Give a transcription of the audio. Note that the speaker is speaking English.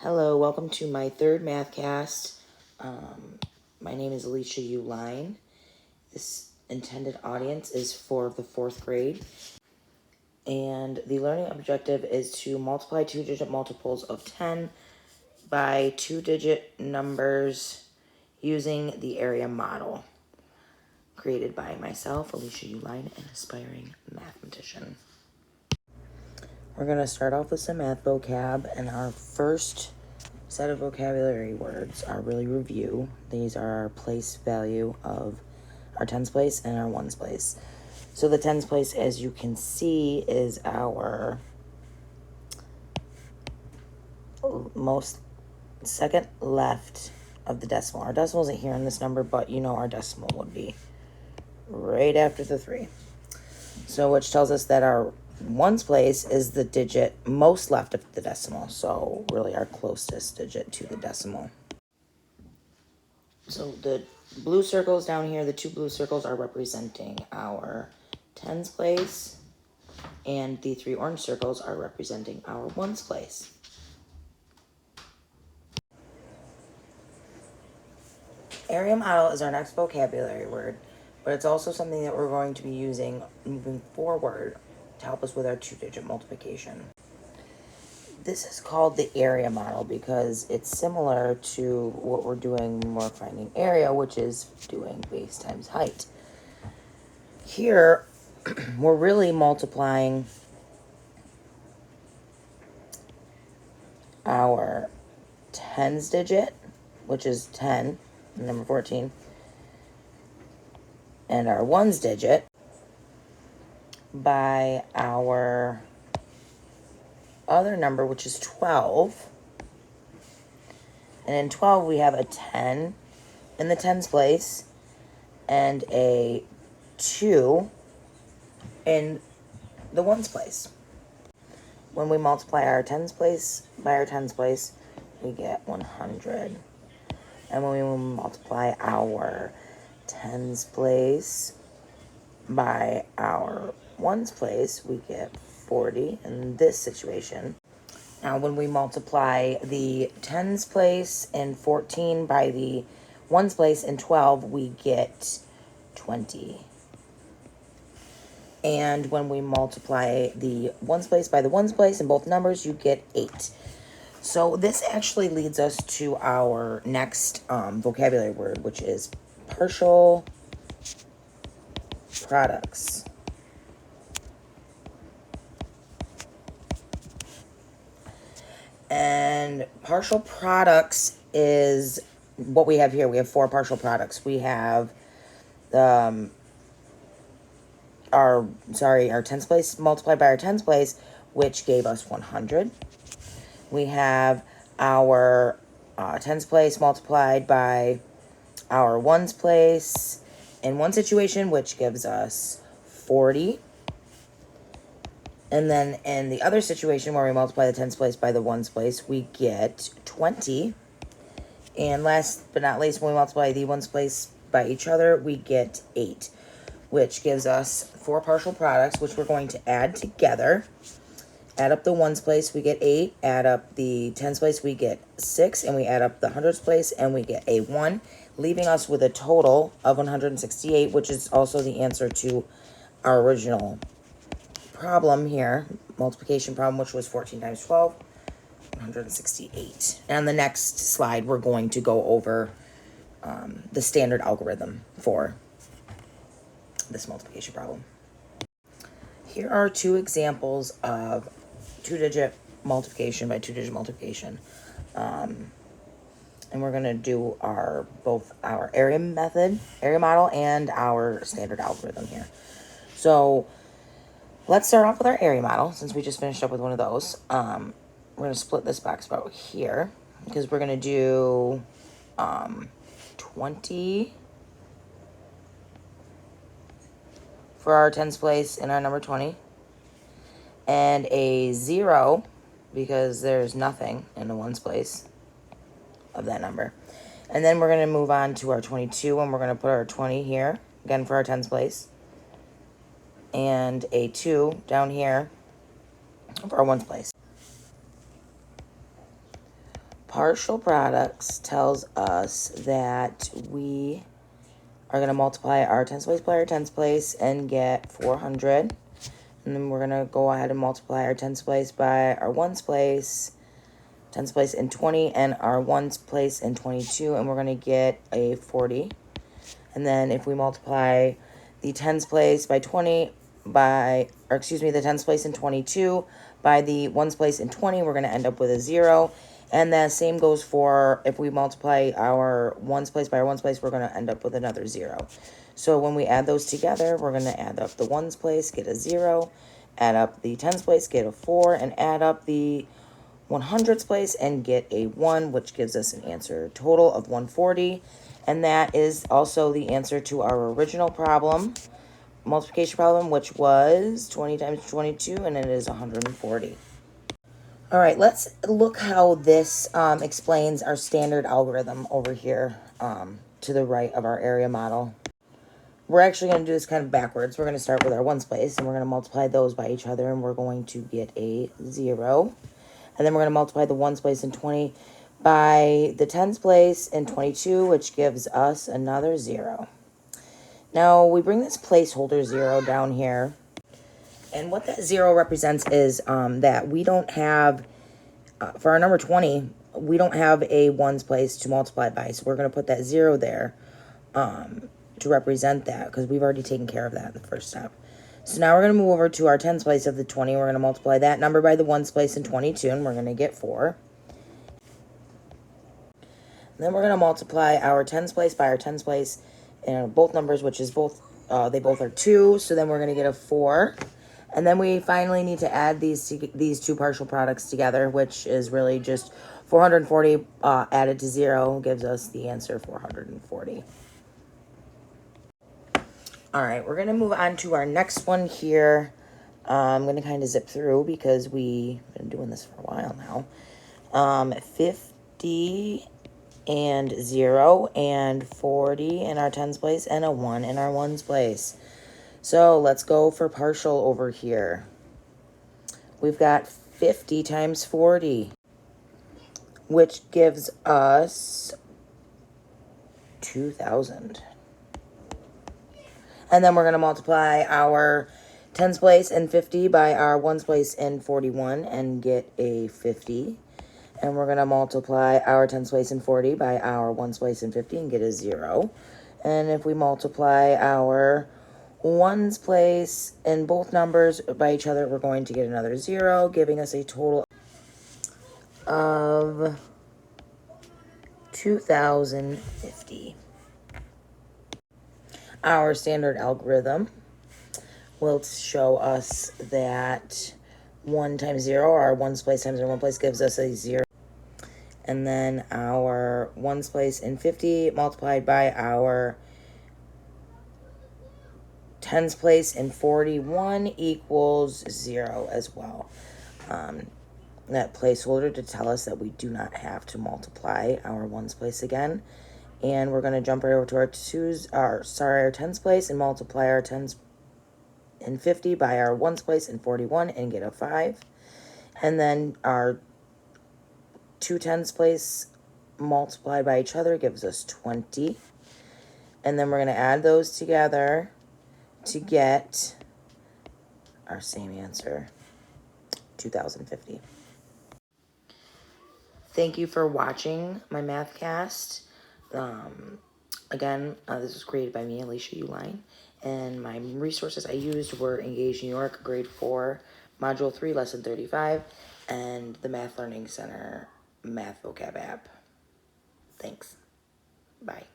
Hello, welcome to my third Mathcast. My name is Alicia Uline. This intended audience is for the fourth grade. And the learning objective is to multiply two-digit multiples of 10 by two-digit numbers using the area model created by myself, Alicia Uline, an aspiring mathematician. We're going to start off with some math vocab, and our first set of vocabulary words are really review. These are our place value of our tens place and our ones place. So the tens place, as you can see, is our most second left of the decimal. Our decimal isn't here in this number, but you know our decimal would be right after the 3. So which tells us that our ones place is the digit most left of the decimal. So really our closest digit to the decimal. So the blue circles down here, the two blue circles are representing our tens place, and the 3 orange circles are representing our ones place. Area model is our next vocabulary word, but it's also something that we're going to be using moving forward to help us with our two-digit multiplication. This is called the area model because it's similar to what we're doing when we're finding area, which is doing base times height. Here, we're really multiplying our tens digit, which is 10, number 14, and our ones digit by our other number, which is 12. And in 12, we have a 10 in the tens place and a 2 in the ones place. When we multiply our tens place by our tens place, we get 100. And when we multiply our tens place by our ones place, we get 40 in this situation. Now, when we multiply the tens place and 14 by the ones place and 12, we get 20. And when we multiply the ones place by the ones place in both numbers, you get 8. So this actually leads us to our next vocabulary word, which is partial products. And partial products is what we have here. We have 4 partial products. We have our tens place multiplied by our tens place, which gave us 100. We have our tens place multiplied by our ones place in one situation, which gives us 40. And then in the other situation where we multiply the tens place by the ones place, we get 20. And last but not least, when we multiply the ones place by each other, we get 8, which gives us 4 partial products, which we're going to add together. Add up the ones place, we get 8. Add up the tens place, we get 6. And we add up the hundreds place, and we get a 1, leaving us with a total of 168, which is also the answer to our original problem here, multiplication problem, which was 14 times 12, 168. And on the next slide, we're going to go over the standard algorithm for this multiplication problem. Here are 2 examples of two-digit multiplication by two-digit multiplication. And we're going to do both our area model, and our standard algorithm here. So let's start off with our area model, since we just finished up with one of those. We're going to split this box about here, because we're going to do 20 for our tens place in our number 20, and a 0, because there's nothing in the ones place of that number. And then we're going to move on to our 22, and we're going to put our 20 here, again for our tens place, and a 2 down here for our ones place. Partial products tells us that we are going to multiply our tens place by our tens place and get 400. And then we're going to go ahead and multiply our tens place by our ones place, tens place in 20, and our ones place in 22, and we're going to get a 40. And then if we multiply the tens place by 20 by, or excuse me, the tens place in 22 by the ones place in 20, we're going to end up with a 0. And the same goes for if we multiply our ones place by our ones place, we're going to end up with another 0. So when we add those together, we're going to add up the ones place, get a 0, add up the tens place, get a 4, and add up the 100ths place and get a 1, which gives us an answer total of 140. And that is also the answer to our original problem, multiplication problem, which was 20 times 22, and it is 140. All right, let's look how this explains our standard algorithm over here to the right of our area model. We're actually going to do this kind of backwards. We're going to start with our ones place, and we're going to multiply those by each other, and we're going to get a 0. And then we're going to multiply the ones place in 20 by the tens place in 22, which gives us another 0. Now, we bring this placeholder 0 down here. And what that 0 represents is that we don't have, for our number 20, we don't have a ones place to multiply by. So we're going to put that 0 there to represent that, because we've already taken care of that in the first step. So now we're going to move over to our tens place of the 20. We're going to multiply that number by the ones place in 22, and we're going to get 4. And then we're going to multiply our tens place by our tens place in both numbers, which is both, they both are 2. So then we're going to get a 4. And then we finally need to add these two partial products together, which is really just 440 added to 0 gives us the answer 440. All right, we're going to move on to our next one here. I'm going to kind of zip through because we've been doing this for a while now. 50 and 0 and 40 in our tens place and a 1 in our ones place. So let's go for partial over here. We've got 50 times 40, which gives us 2,000. And then we're going to multiply our tens place in 50 by our ones place in 41 and get a 50. And we're going to multiply our tens place in 40 by our ones place in 50 and get a 0. And if we multiply our ones place in both numbers by each other, we're going to get another 0, giving us a total of 2,050. Our standard algorithm will show us that 1 times 0, our ones place times our one place, gives us a 0. And then our ones place in 50 multiplied by our tens place in 41 equals 0 as well. That placeholder to tell us that we do not have to multiply our ones place again. And we're going to jump right over to our tens place and multiply our tens in 50 by our ones place in 41 and get a 5. And then our 2 tens place multiplied by each other gives us 20. And then we're going to add those together to get our same answer, 2,050. Thank you for watching my Mathcast. Again, this was created by me, Alicia Uline, and my resources I used were Engage New York, Grade 4, Module 3, Lesson 35, and the Math Learning Center Math Vocab app. Thanks. Bye.